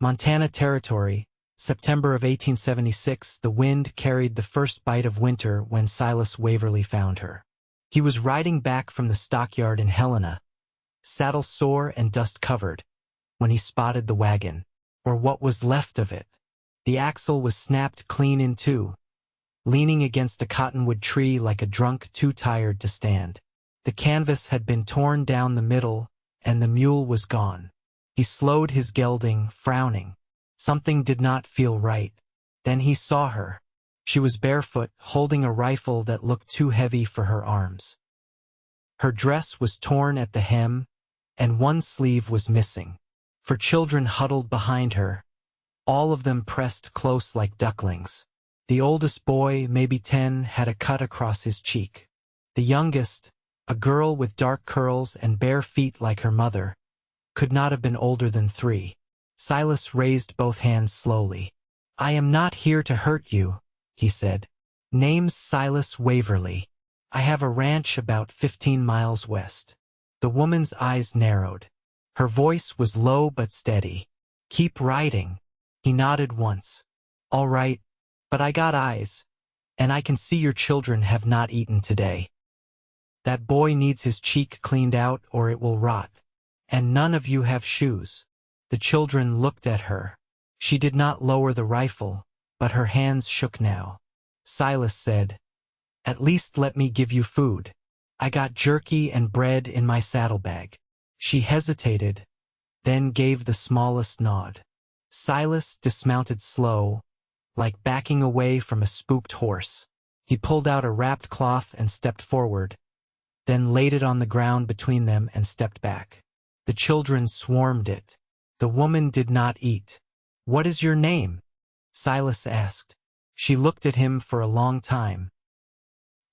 Montana Territory, September of 1876. The wind carried the first bite of winter when Silas Waverly found her. He was riding back from the stockyard in Helena, saddle sore and dust-covered, when he spotted the wagon, or what was left of it. The axle was snapped clean in two, leaning against a cottonwood tree like a drunk too tired to stand. The canvas had been torn down the middle, and the mule was gone. He slowed his gelding, frowning. Something did not feel right. Then he saw her. She was barefoot, holding a rifle that looked too heavy for her arms. Her dress was torn at the hem, and one sleeve was missing. Her children huddled behind her, all of them pressed close like ducklings. The oldest boy, maybe 10, had a cut across his cheek. The youngest, a girl with dark curls and bare feet like her mother, could not have been older than 3. Silas raised both hands slowly. "I am not here to hurt you," he said. "Name's Silas Waverly. I have a ranch about 15 miles west." The woman's eyes narrowed. Her voice was low but steady. "Keep riding." He nodded once. "All right, but I got eyes, and I can see your children have not eaten today. That boy needs his cheek cleaned out or it will rot. And none of you have shoes." The children looked at her. She did not lower the rifle, but her hands shook now. Silas said, "At least let me give you food. I got jerky and bread in my saddlebag." She hesitated, then gave the smallest nod. Silas dismounted slow, like backing away from a spooked horse. He pulled out a wrapped cloth and stepped forward, then laid it on the ground between them and stepped back. The children swarmed it. The woman did not eat. "What is your name?" Silas asked. She looked at him for a long time.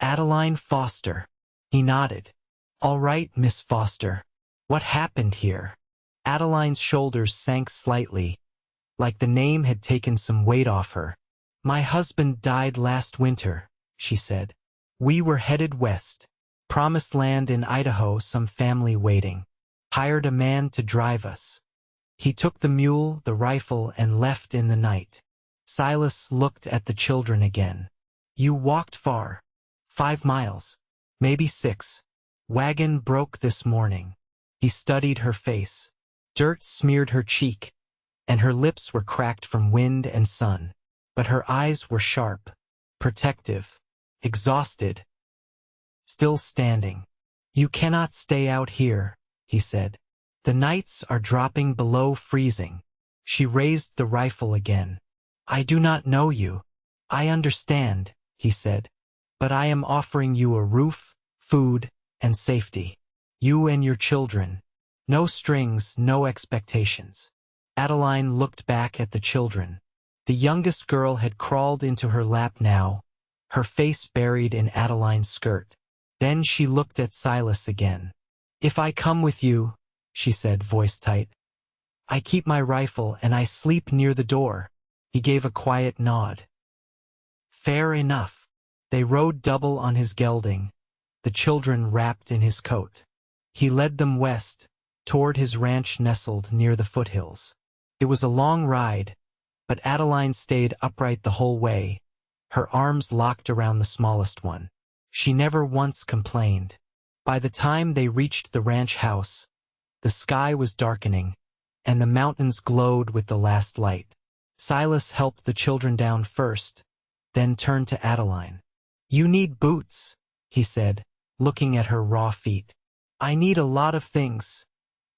"Adeline Foster." He nodded. "All right, Miss Foster. What happened here?" Adeline's shoulders sank slightly, like the name had taken some weight off her. "My husband died last winter," she said. "We were headed west. Promised land in Idaho, some family waiting. Hired a man to drive us. He took the mule, the rifle, and left in the night." Silas looked at the children again. "You walked far." 5 miles. Maybe 6. "Wagon broke this morning." He studied her face. Dirt smeared her cheek, and her lips were cracked from wind and sun. But her eyes were sharp, protective, exhausted, still standing. "You cannot stay out here," he said. "The nights are dropping below freezing." She raised the rifle again. "I do not know you." "I understand," he said. "But I am offering you a roof, food, and safety. You and your children. No strings, no expectations." Adeline looked back at the children. The youngest girl had crawled into her lap now, her face buried in Adeline's skirt. Then she looked at Silas again. "If I come with you," she said, voice tight, "I keep my rifle and I sleep near the door." He gave a quiet nod. "Fair enough." They rode double on his gelding, the children wrapped in his coat. He led them west, toward his ranch nestled near the foothills. It was a long ride, but Adeline stayed upright the whole way, her arms locked around the smallest one. She never once complained. By the time they reached the ranch house, the sky was darkening, and the mountains glowed with the last light. Silas helped the children down first, then turned to Adeline. "You need boots," he said, looking at her raw feet. "I need a lot of things,"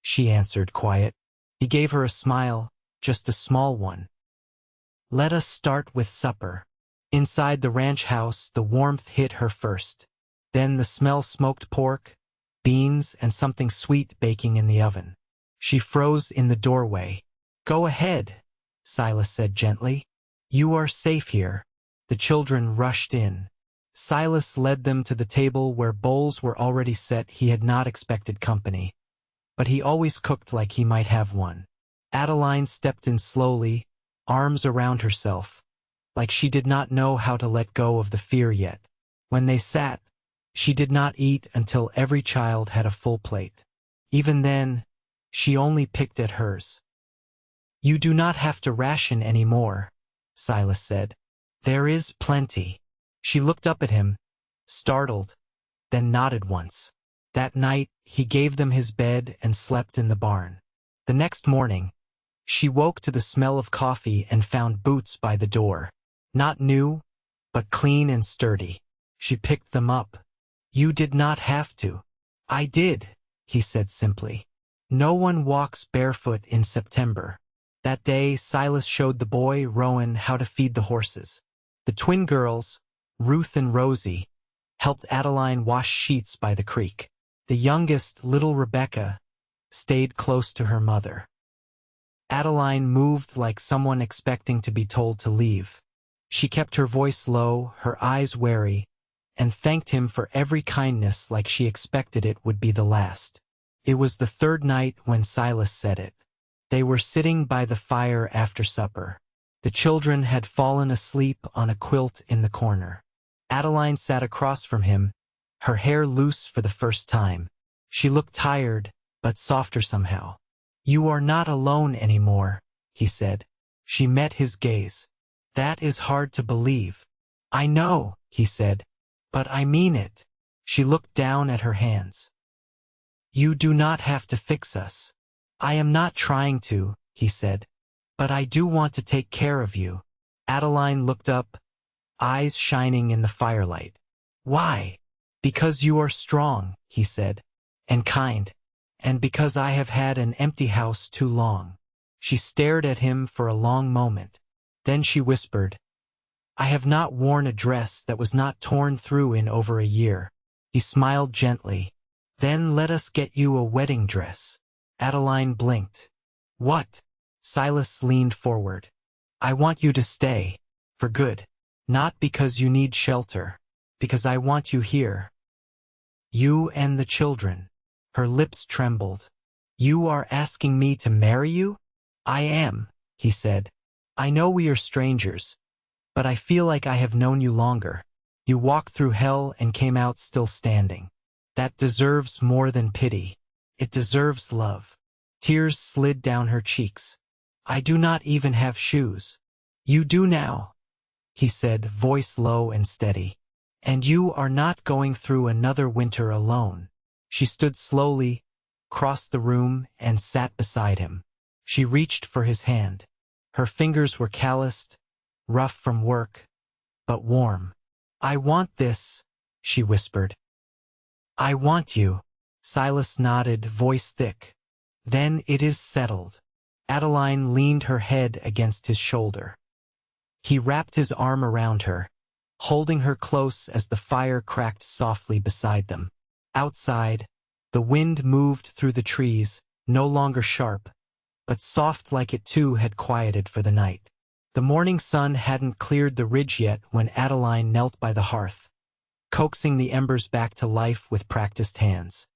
she answered, quiet. He gave her a smile, just a small one. "Let us start with supper." Inside the ranch house, the warmth hit her first. Then the smell smoked pork, beans, and something sweet baking in the oven. She froze in the doorway. "Go ahead," Silas said gently. "You are safe here." The children rushed in. Silas led them to the table where bowls were already set. He had not expected company, but he always cooked like he might have one. Adeline stepped in slowly, arms around herself, like she did not know how to let go of the fear yet. When they sat, she did not eat until every child had a full plate. Even then, she only picked at hers. You do not have to ration any more, Silas said. There is plenty. She looked up at him, startled, then nodded once. That night, he gave them his bed and slept in the barn. The next morning, she woke to the smell of coffee and found boots by the door. Not new, but clean and sturdy. She picked them up. You did not have to. I did, he said simply. No one walks barefoot in September. That day, Silas showed the boy, Rowan, how to feed the horses. The twin girls, Ruth and Rosie, helped Adeline wash sheets by the creek. The youngest, little Rebecca, stayed close to her mother. Adeline moved like someone expecting to be told to leave. She kept her voice low, her eyes wary, and thanked him for every kindness like she expected it would be the last. It was the third night when Silas said it. They were sitting by the fire after supper. The children had fallen asleep on a quilt in the corner. Adeline sat across from him, her hair loose for the first time. She looked tired, but softer somehow. You are not alone anymore, he said. She met his gaze. That is hard to believe. I know, he said, but I mean it. She looked down at her hands. You do not have to fix us. I am not trying to, he said, but I do want to take care of you. Adeline looked up, eyes shining in the firelight. Why? Because you are strong, he said, and kind, and because I have had an empty house too long. She stared at him for a long moment. Then she whispered, I have not worn a dress that was not torn through in over a year. He smiled gently. Then let us get you a wedding dress. Adeline blinked. What? Silas leaned forward. I want you to stay. For good. Not because you need shelter. Because I want you here. You and the children. Her lips trembled. You are asking me to marry you? I am, he said. I know we are strangers, but I feel like I have known you longer. You walked through hell and came out still standing. That deserves more than pity. It deserves love. Tears slid down her cheeks. I do not even have shoes. You do now, he said, voice low and steady. And you are not going through another winter alone. She stood slowly, crossed the room, and sat beside him. She reached for his hand. Her fingers were calloused, rough from work, but warm. I want this, she whispered. I want you. Silas nodded, voice thick. Then it is settled. Adeline leaned her head against his shoulder. He wrapped his arm around her, holding her close as the fire cracked softly beside them. Outside, the wind moved through the trees, no longer sharp, but soft like it too had quieted for the night. The morning sun hadn't cleared the ridge yet when Adeline knelt by the hearth, coaxing the embers back to life with practiced hands.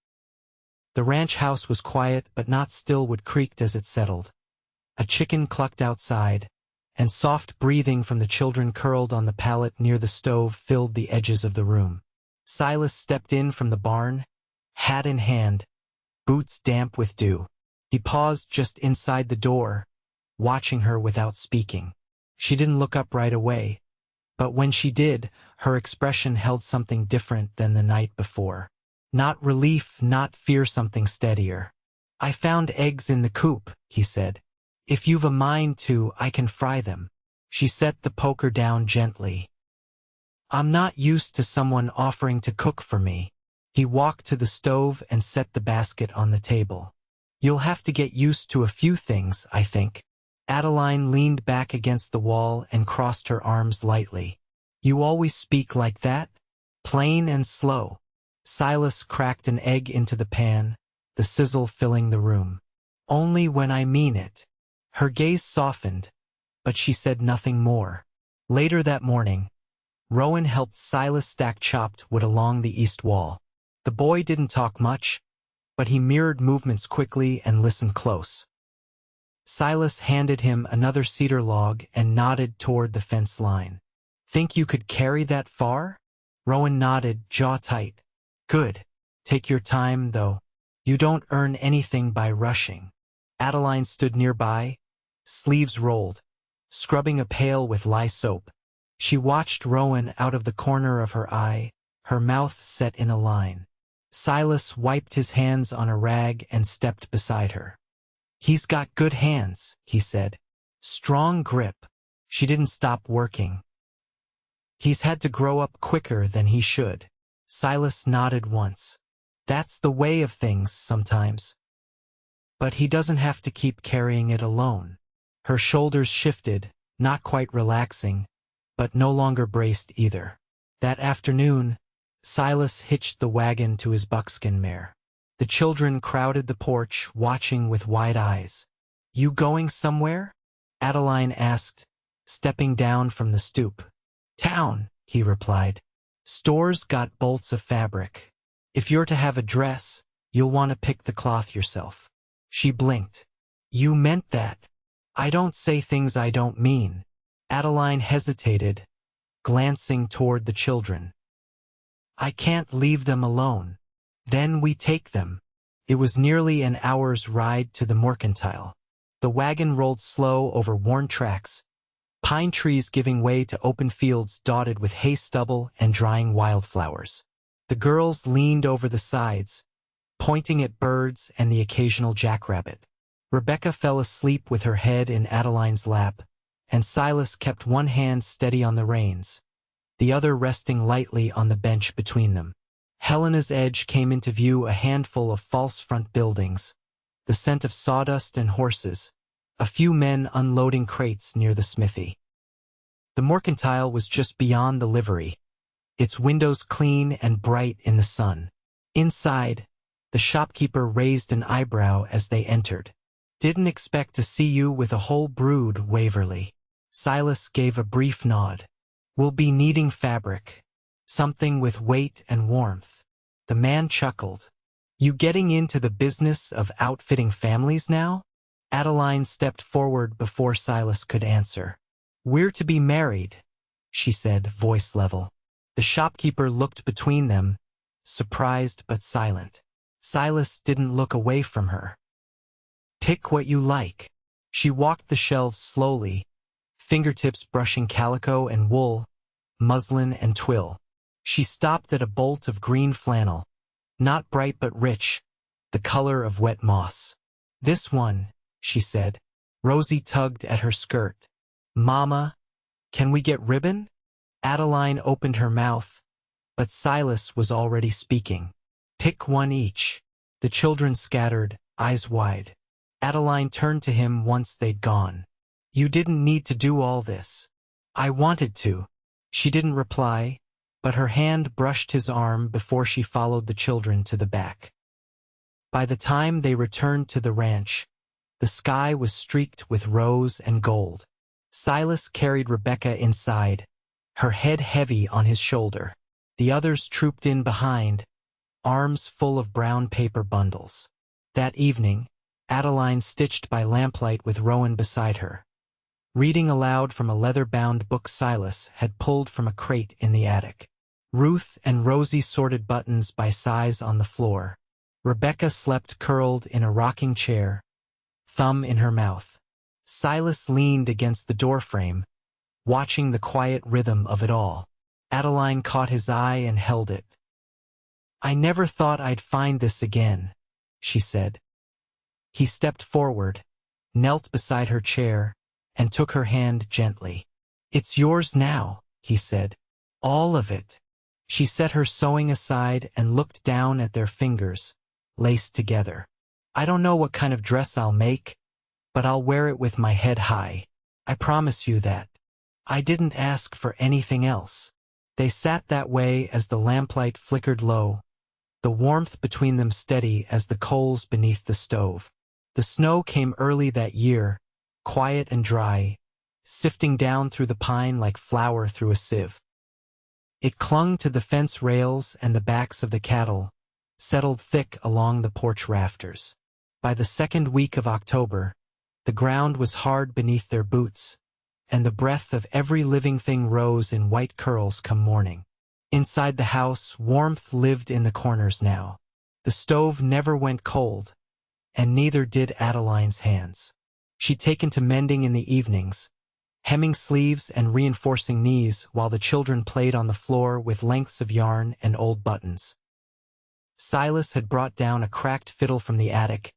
The ranch house was quiet but not still. Wood creaked as it settled. A chicken clucked outside, and soft breathing from the children curled on the pallet near the stove filled the edges of the room. Silas stepped in from the barn, hat in hand, boots damp with dew. He paused just inside the door, watching her without speaking. She didn't look up right away, but when she did, her expression held something different than the night before. Not relief, not fear, something steadier. I found eggs in the coop, he said. If you've a mind to, I can fry them. She set the poker down gently. I'm not used to someone offering to cook for me. He walked to the stove and set the basket on the table. You'll have to get used to a few things, I think. Adeline leaned back against the wall and crossed her arms lightly. You always speak like that? Plain and slow. Silas cracked an egg into the pan, the sizzle filling the room. Only when I mean it. Her gaze softened, but she said nothing more. Later that morning, Rowan helped Silas stack chopped wood along the east wall. The boy didn't talk much, but he mirrored movements quickly and listened close. Silas handed him another cedar log and nodded toward the fence line. Think you could carry that far? Rowan nodded, jaw tight. Good. Take your time, though. You don't earn anything by rushing. Adeline stood nearby, sleeves rolled, scrubbing a pail with lye soap. She watched Rowan out of the corner of her eye, her mouth set in a line. Silas wiped his hands on a rag and stepped beside her. "He's got good hands," he said. "Strong grip." She didn't stop working. "He's had to grow up quicker than he should." Silas nodded once. "That's the way of things sometimes. But he doesn't have to keep carrying it alone." Her shoulders shifted, not quite relaxing, but no longer braced either. That afternoon, Silas hitched the wagon to his buckskin mare. The children crowded the porch, watching with wide eyes. "You going somewhere?" Adeline asked, stepping down from the stoop. "Town," he replied. "Store's got bolts of fabric. If you're to have a dress, you'll want to pick the cloth yourself." She blinked. "You meant that?" "I don't say things I don't mean." Adeline hesitated, glancing toward the children. "I can't leave them alone." "Then we take them." It was nearly an hour's ride to the mercantile. The wagon rolled slow over worn tracks, pine trees giving way to open fields dotted with hay stubble and drying wildflowers. The girls leaned over the sides, pointing at birds and the occasional jackrabbit. Rebecca fell asleep with her head in Adeline's lap, and Silas kept one hand steady on the reins, the other resting lightly on the bench between them. Helena's edge came into view, a handful of false front buildings, the scent of sawdust and horses, a few men unloading crates near the smithy. The mercantile was just beyond the livery, its windows clean and bright in the sun. Inside, the shopkeeper raised an eyebrow as they entered. "Didn't expect to see you with a whole brood, Waverly." Silas gave a brief nod. "We'll be needing fabric. Something with weight and warmth." The man chuckled. "You getting into the business of outfitting families now?" Adeline stepped forward before Silas could answer. "We're to be married," she said, voice level. The shopkeeper looked between them, surprised but silent. Silas didn't look away from her. "Pick what you like." She walked the shelves slowly, fingertips brushing calico and wool, muslin and twill. She stopped at a bolt of green flannel, not bright but rich, the color of wet moss. "This one," she said. Rosie tugged at her skirt. "Mama, can we get ribbon?" Adeline opened her mouth, but Silas was already speaking. "Pick one each." The children scattered, eyes wide. Adeline turned to him once they'd gone. "You didn't need to do all this." "I wanted to." She didn't reply, but her hand brushed his arm before she followed the children to the back. By the time they returned to the ranch, the sky was streaked with rose and gold. Silas carried Rebecca inside, her head heavy on his shoulder. The others trooped in behind, arms full of brown paper bundles. That evening, Adeline stitched by lamplight with Rowan beside her, reading aloud from a leather-bound book Silas had pulled from a crate in the attic. Ruth and Rosie sorted buttons by size on the floor. Rebecca slept curled in a rocking chair, thumb in her mouth. Silas leaned against the doorframe, watching the quiet rhythm of it all. Adeline caught his eye and held it. "I never thought I'd find this again," she said. He stepped forward, knelt beside her chair, and took her hand gently. "It's yours now," he said. "All of it." She set her sewing aside and looked down at their fingers, laced together. "I don't know what kind of dress I'll make, but I'll wear it with my head high. I promise you that. I didn't ask for anything else." They sat that way as the lamplight flickered low, the warmth between them steady as the coals beneath the stove. The snow came early that year, quiet and dry, sifting down through the pine like flour through a sieve. It clung to the fence rails and the backs of the cattle, settled thick along the porch rafters. By the second week of October, the ground was hard beneath their boots, and the breath of every living thing rose in white curls come morning. Inside the house, warmth lived in the corners now. The stove never went cold, and neither did Adeline's hands. She'd taken to mending in the evenings, hemming sleeves and reinforcing knees while the children played on the floor with lengths of yarn and old buttons. Silas had brought down a cracked fiddle from the attic,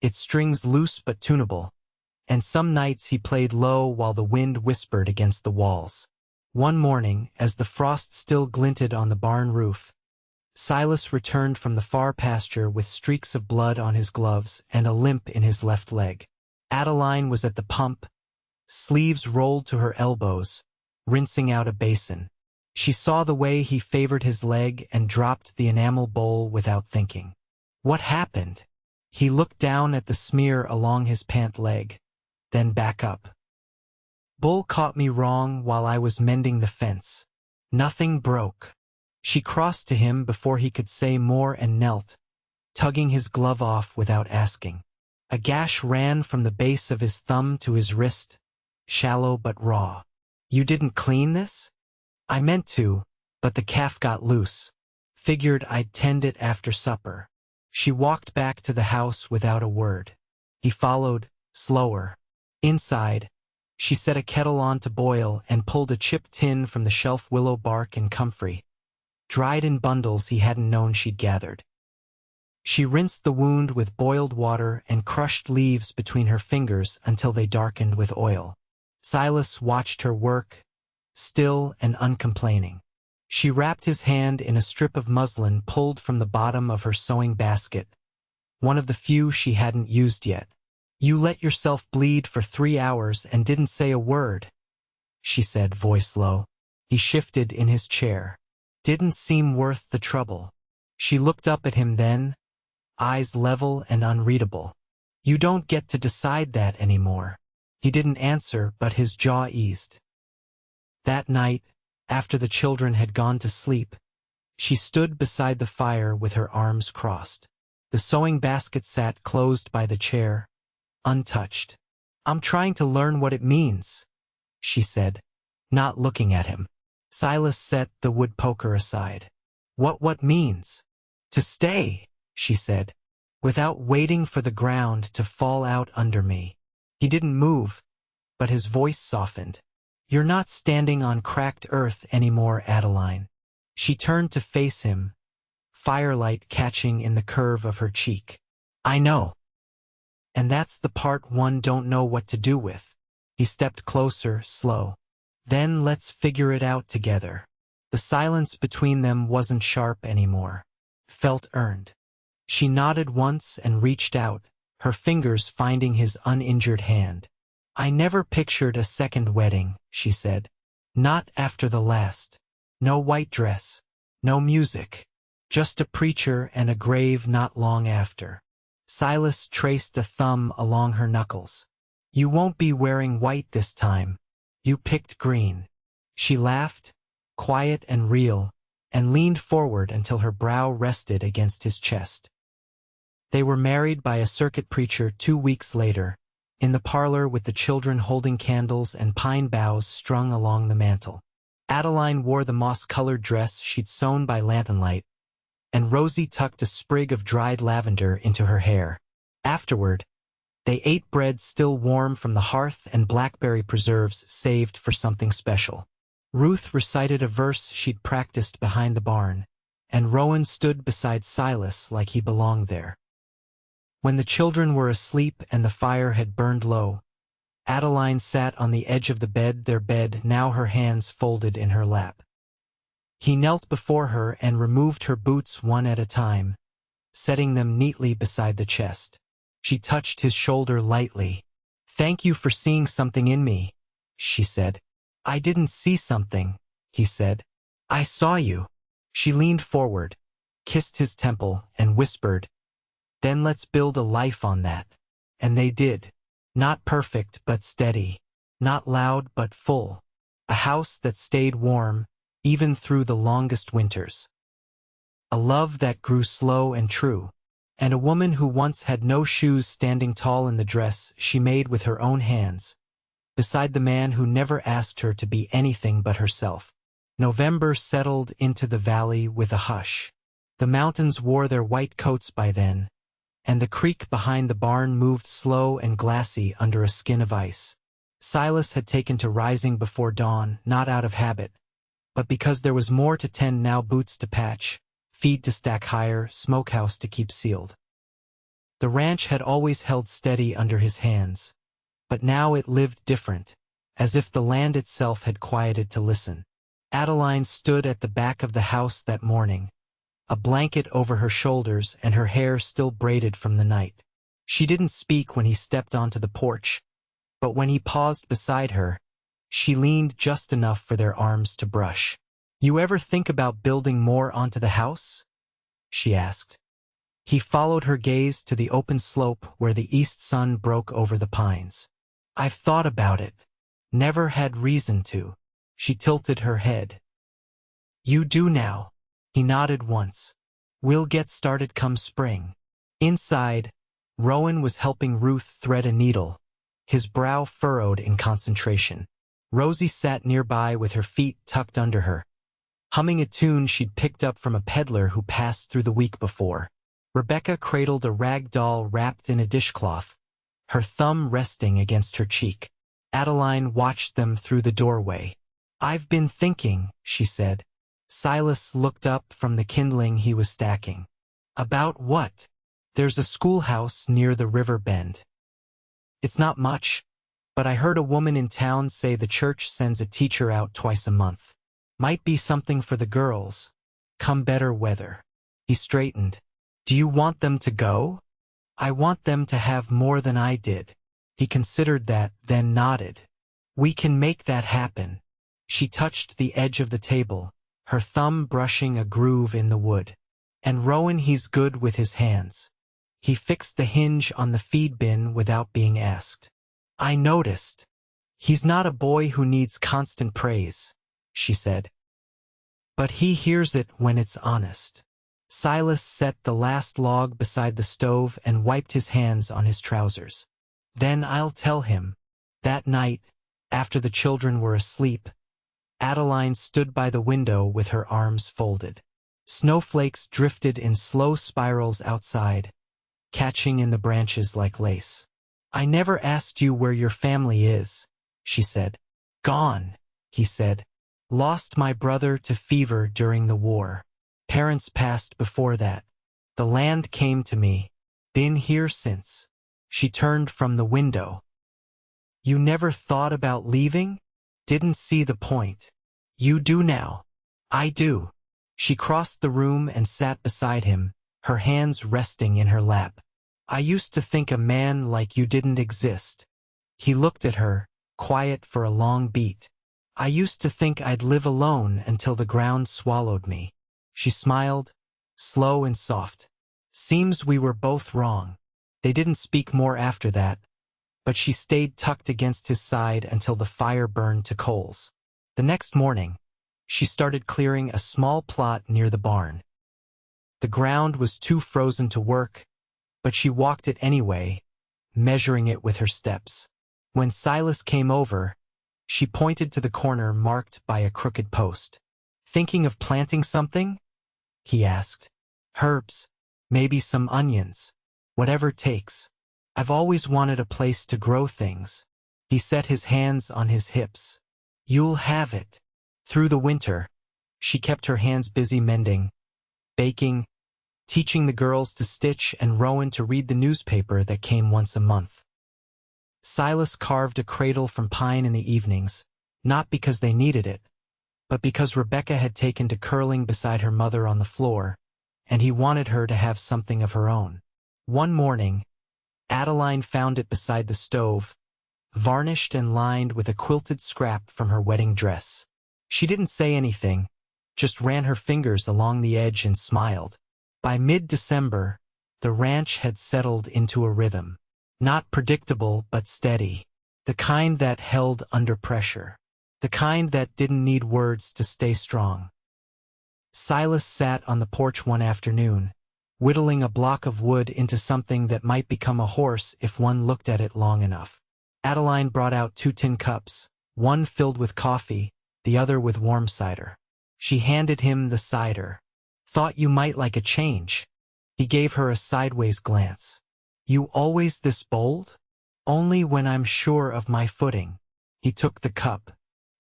its strings loose but tunable, and some nights he played low while the wind whispered against the walls. One morning, as the frost still glinted on the barn roof, Silas returned from the far pasture with streaks of blood on his gloves and a limp in his left leg. Adeline was at the pump, sleeves rolled to her elbows, rinsing out a basin. She saw the way he favored his leg and dropped the enamel bowl without thinking. What happened? He looked down at the smear along his pant leg, then back up. Bull caught me wrong while I was mending the fence. Nothing broke. She crossed to him before he could say more and knelt, tugging his glove off without asking. A gash ran from the base of his thumb to his wrist, shallow but raw. You didn't clean this? I meant to, but the calf got loose. Figured I'd tend it after supper. She walked back to the house without a word. He followed, slower. Inside, she set a kettle on to boil and pulled a chipped tin from the shelf willow bark and comfrey, dried in bundles he hadn't known she'd gathered. She rinsed the wound with boiled water and crushed leaves between her fingers until they darkened with oil. Silas watched her work, still and uncomplaining. She wrapped his hand in a strip of muslin pulled from the bottom of her sewing basket, one of the few she hadn't used yet. You let yourself bleed for 3 hours and didn't say a word, she said, voice low. He shifted in his chair. Didn't seem worth the trouble. She looked up at him then, eyes level and unreadable. You don't get to decide that anymore. He didn't answer, but his jaw eased. That night, after the children had gone to sleep, she stood beside the fire with her arms crossed. The sewing basket sat closed by the chair, untouched. I'm trying to learn what it means, she said, not looking at him. Silas set the wood poker aside. What means? To stay, she said, without waiting for the ground to fall out under me. He didn't move, but his voice softened. You're not standing on cracked earth anymore, Adeline. She turned to face him, firelight catching in the curve of her cheek. I know. And that's the part one don't know what to do with. He stepped closer, slow. Then let's figure it out together. The silence between them wasn't sharp anymore. Felt earned. She nodded once and reached out, her fingers finding his uninjured hand. I never pictured a second wedding, she said. Not after the last. No white dress. No music. Just a preacher and a grave not long after. Silas traced a thumb along her knuckles. You won't be wearing white this time. You picked green. She laughed, quiet and real, and leaned forward until her brow rested against his chest. They were married by a circuit preacher 2 weeks later, in the parlor with the children holding candles and pine boughs strung along the mantel. Adeline wore the moss-colored dress she'd sewn by lanternlight, and Rosie tucked a sprig of dried lavender into her hair. Afterward, they ate bread still warm from the hearth and blackberry preserves saved for something special. Ruth recited a verse she'd practiced behind the barn, and Rowan stood beside Silas like he belonged there. When the children were asleep and the fire had burned low, Adeline sat on the edge of the bed, their bed, now her hands folded in her lap. He knelt before her and removed her boots one at a time, setting them neatly beside the chest. She touched his shoulder lightly. Thank you for seeing something in me, she said. I didn't see something, he said. I saw you. She leaned forward, kissed his temple, and whispered, then let's build a life on that. And they did. Not perfect but steady. Not loud but full. A house that stayed warm, even through the longest winters. A love that grew slow and true. And a woman who once had no shoes standing tall in the dress she made with her own hands, beside the man who never asked her to be anything but herself. November settled into the valley with a hush. The mountains wore their white coats by then, and the creek behind the barn moved slow and glassy under a skin of ice. Silas had taken to rising before dawn, not out of habit, but because there was more to tend now: boots to patch, feed to stack higher, smokehouse to keep sealed. The ranch had always held steady under his hands, but now it lived different, as if the land itself had quieted to listen. Adeline stood at the back of the house that morning, a blanket over her shoulders and her hair still braided from the night. She didn't speak when he stepped onto the porch, but when he paused beside her, she leaned just enough for their arms to brush. "You ever think about building more onto the house?" she asked. He followed her gaze to the open slope where the east sun broke over the pines. "I've thought about it. Never had reason to." She tilted her head. "You do now." He nodded once. "We'll get started come spring." Inside, Rowan was helping Ruth thread a needle, his brow furrowed in concentration. Rosie sat nearby with her feet tucked under her, humming a tune she'd picked up from a peddler who passed through the week before. Rebecca cradled a rag doll wrapped in a dishcloth, her thumb resting against her cheek. Adeline watched them through the doorway. "I've been thinking," she said. Silas looked up from the kindling he was stacking. "About what?" "There's a schoolhouse near the river bend. It's not much, but I heard a woman in town say the church sends a teacher out twice a month. Might be something for the girls, come better weather." He straightened. "Do you want them to go?" "I want them to have more than I did." He considered that, then nodded. "We can make that happen." She touched the edge of the table, her thumb brushing a groove in the wood. "And Rowan, he's good with his hands." He fixed the hinge on the feed bin without being asked. "I noticed. He's not a boy who needs constant praise," she said. "But he hears it when it's honest." Silas set the last log beside the stove and wiped his hands on his trousers. "Then I'll tell him." That night, after the children were asleep, Adeline stood by the window with her arms folded. Snowflakes drifted in slow spirals outside, catching in the branches like lace. "I never asked you where your family is," she said. "Gone," he said. "Lost my brother to fever during the war. Parents passed before that. The land came to me. Been here since." She turned from the window. "You never thought about leaving?" "Didn't see the point." "You do now." "I do." She crossed the room and sat beside him, her hands resting in her lap. "I used to think a man like you didn't exist." He looked at her, quiet for a long beat. "I used to think I'd live alone until the ground swallowed me." She smiled, slow and soft. "Seems we were both wrong." They didn't speak more after that, but she stayed tucked against his side until the fire burned to coals. The next morning, she started clearing a small plot near the barn. The ground was too frozen to work, but she walked it anyway, measuring it with her steps. When Silas came over, she pointed to the corner marked by a crooked post. "Thinking of planting something?" he asked. "Herbs, maybe some onions. Whatever takes. I've always wanted a place to grow things." He set his hands on his hips. "You'll have it." Through the winter, she kept her hands busy mending, baking, teaching the girls to stitch and Rowan to read the newspaper that came once a month. Silas carved a cradle from pine in the evenings, not because they needed it, but because Rebecca had taken to curling beside her mother on the floor, and he wanted her to have something of her own. One morning, Adeline found it beside the stove, varnished and lined with a quilted scrap from her wedding dress. She didn't say anything, just ran her fingers along the edge and smiled. By mid-December, the ranch had settled into a rhythm. Not predictable but steady. The kind that held under pressure. The kind that didn't need words to stay strong. Silas sat on the porch one afternoon, whittling a block of wood into something that might become a horse if one looked at it long enough. Adeline brought out 2 tin cups, one filled with coffee, the other with warm cider. She handed him the cider. "Thought you might like a change." He gave her a sideways glance. You always this bold? Only when I'm sure of my footing. He took the cup.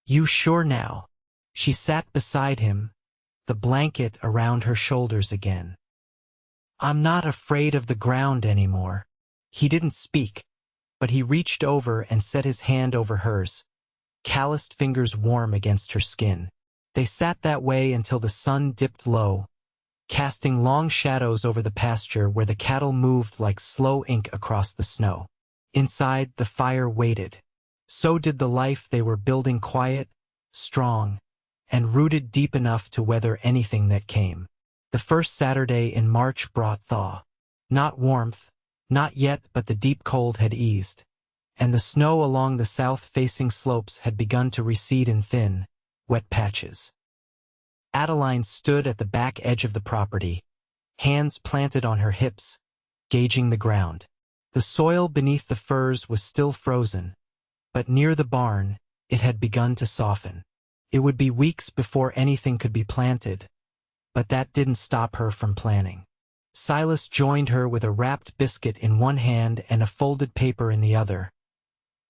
You sure now? She sat beside him, the blanket around her shoulders again. I'm not afraid of the ground anymore. He didn't speak, but he reached over and set his hand over hers, calloused fingers warm against her skin. They sat that way until the sun dipped low, casting long shadows over the pasture where the cattle moved like slow ink across the snow. Inside, the fire waited. So did the life they were building, quiet, strong, and rooted deep enough to weather anything that came. The first Saturday in March brought thaw. Not warmth, not yet, but the deep cold had eased, and the snow along the south-facing slopes had begun to recede in thin, wet patches. Adeline stood at the back edge of the property, hands planted on her hips, gauging the ground. The soil beneath the firs was still frozen, but near the barn, it had begun to soften. It would be weeks before anything could be planted, but that didn't stop her from planning. Silas joined her with a wrapped biscuit in one hand and a folded paper in the other,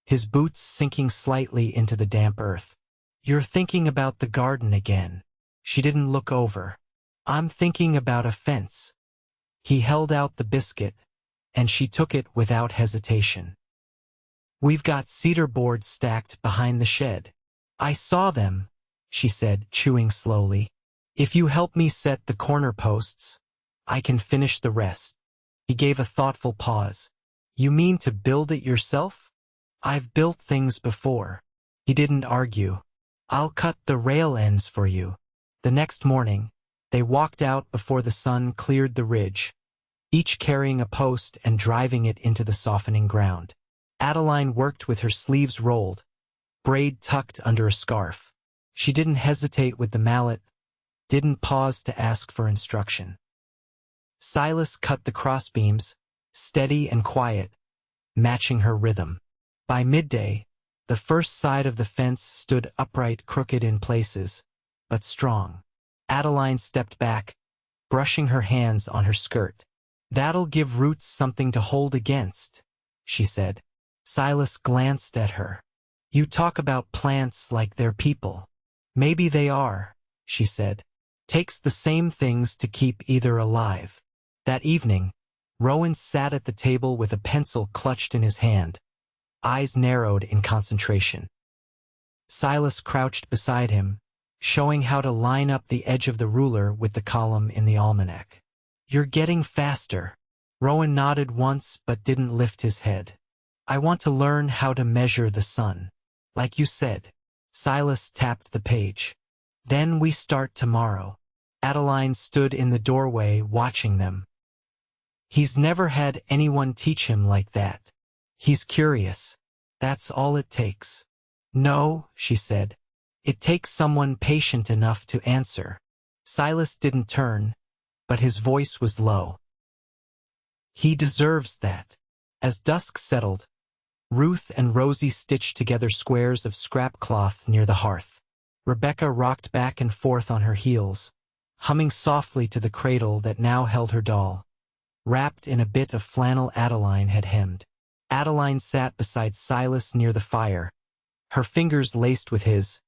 his boots sinking slightly into the damp earth. You're thinking about the garden again. She didn't look over. I'm thinking about a fence. He held out the biscuit, and she took it without hesitation. We've got cedar boards stacked behind the shed. I saw them, she said, chewing slowly. If you help me set the corner posts, I can finish the rest. He gave a thoughtful pause. You mean to build it yourself? I've built things before. He didn't argue. I'll cut the rail ends for you. The next morning, they walked out before the sun cleared the ridge, each carrying a post and driving it into the softening ground. Adeline worked with her sleeves rolled, braid tucked under a scarf. She didn't hesitate with the mallet, didn't pause to ask for instruction. Silas cut the crossbeams, steady and quiet, matching her rhythm. By midday, the first side of the fence stood upright, crooked in places, but strong. Adeline stepped back, brushing her hands on her skirt. That'll give roots something to hold against, she said. Silas glanced at her. You talk about plants like they're people. Maybe they are, she said. Takes the same things to keep either alive. That evening, Rowan sat at the table with a pencil clutched in his hand, eyes narrowed in concentration. Silas crouched beside him, showing how to line up the edge of the ruler with the column in the almanac. You're getting faster. Rowan nodded once but didn't lift his head. I want to learn how to measure the sun. Like you said. Silas tapped the page. Then we start tomorrow. Adeline stood in the doorway watching them. He's never had anyone teach him like that. He's curious. That's all it takes. No, she said. It takes someone patient enough to answer. Silas didn't turn, but his voice was low. He deserves that. As dusk settled, Ruth and Rosie stitched together squares of scrap cloth near the hearth. Rebecca rocked back and forth on her heels, humming softly to the cradle that now held her doll, wrapped in a bit of flannel Adeline had hemmed. Adeline sat beside Silas near the fire, her fingers laced with his,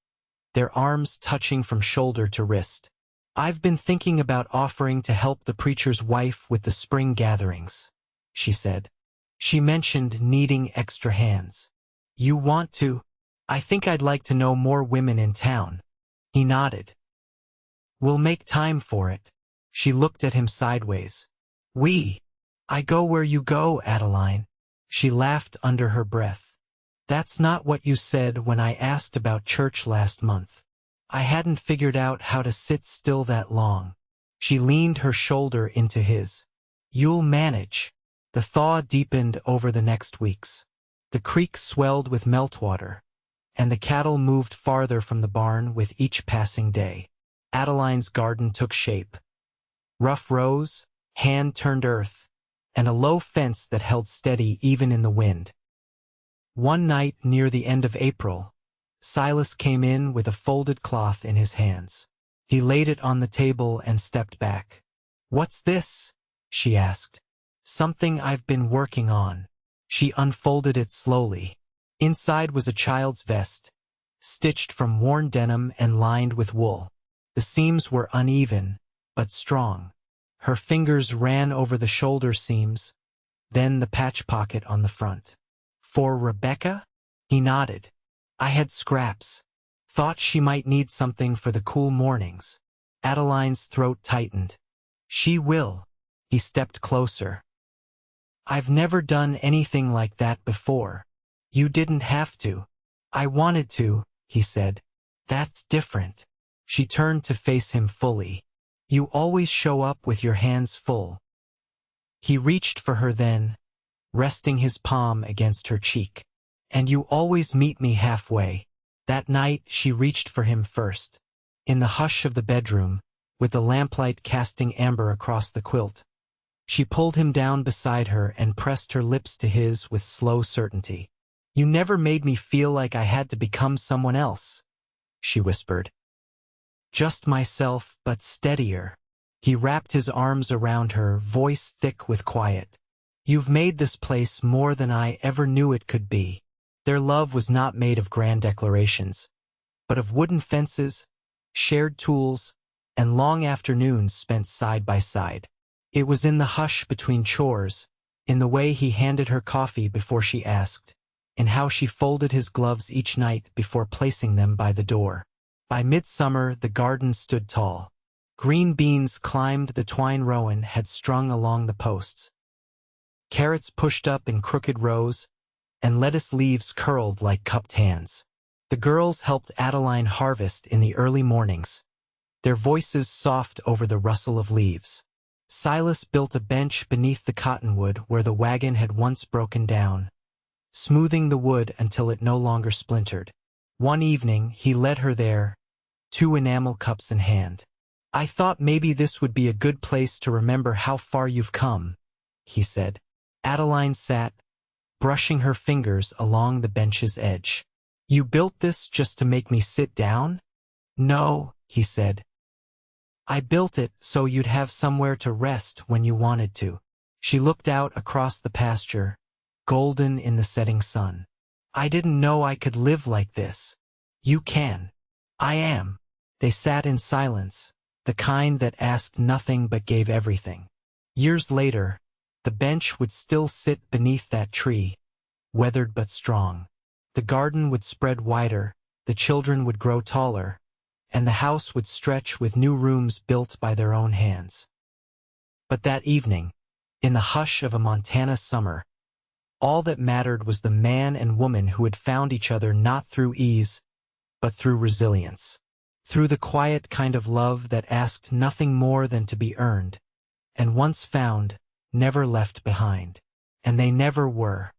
their arms touching from shoulder to wrist. I've been thinking about offering to help the preacher's wife with the spring gatherings, she said. She mentioned needing extra hands. You want to? I think I'd like to know more women in town. He nodded. We'll make time for it. She looked at him sideways. I go where you go, Adeline. She laughed under her breath. That's not what you said when I asked about church last month. I hadn't figured out how to sit still that long. She leaned her shoulder into his. You'll manage. The thaw deepened over the next weeks. The creek swelled with meltwater, and the cattle moved farther from the barn with each passing day. Adeline's garden took shape. Rough rows, hand-turned earth, and a low fence that held steady even in the wind. One night near the end of April, Silas came in with a folded cloth in his hands. He laid it on the table and stepped back. What's this? she asked. Something I've been working on. She unfolded it slowly. Inside was a child's vest, stitched from worn denim and lined with wool. The seams were uneven, but strong. Her fingers ran over the shoulder seams, then the patch pocket on the front. For Rebecca? He nodded. I had scraps. Thought she might need something for the cool mornings. Adeline's throat tightened. She will. He stepped closer. I've never done anything like that before. You didn't have to. I wanted to, he said. That's different. She turned to face him fully. You always show up with your hands full. He reached for her then, resting his palm against her cheek. And you always meet me halfway. That night she reached for him first. In the hush of the bedroom, with the lamplight casting amber across the quilt, she pulled him down beside her and pressed her lips to his with slow certainty. You never made me feel like I had to become someone else, she whispered. Just myself, but steadier. He wrapped his arms around her, voice thick with quiet. You've made this place more than I ever knew it could be. Their love was not made of grand declarations, but of wooden fences, shared tools, and long afternoons spent side by side. It was in the hush between chores, in the way he handed her coffee before she asked, in how she folded his gloves each night before placing them by the door. By midsummer, the garden stood tall. Green beans climbed the twine Rowan had strung along the posts. Carrots pushed up in crooked rows, and lettuce leaves curled like cupped hands. The girls helped Adeline harvest in the early mornings, their voices soft over the rustle of leaves. Silas built a bench beneath the cottonwood where the wagon had once broken down, smoothing the wood until it no longer splintered. One evening, he led her there, 2 enamel cups in hand. I thought maybe this would be a good place to remember how far you've come, he said. Adeline sat, brushing her fingers along the bench's edge. You built this just to make me sit down? No, he said. I built it so you'd have somewhere to rest when you wanted to. She looked out across the pasture, golden in the setting sun. I didn't know I could live like this. You can. I am. They sat in silence, the kind that asked nothing but gave everything. Years later, the bench would still sit beneath that tree, weathered but strong. The garden would spread wider, the children would grow taller, and the house would stretch with new rooms built by their own hands. But that evening, in the hush of a Montana summer, all that mattered was the man and woman who had found each other not through ease, but through resilience. Through the quiet kind of love that asked nothing more than to be earned, and once found, never left behind. And they never were.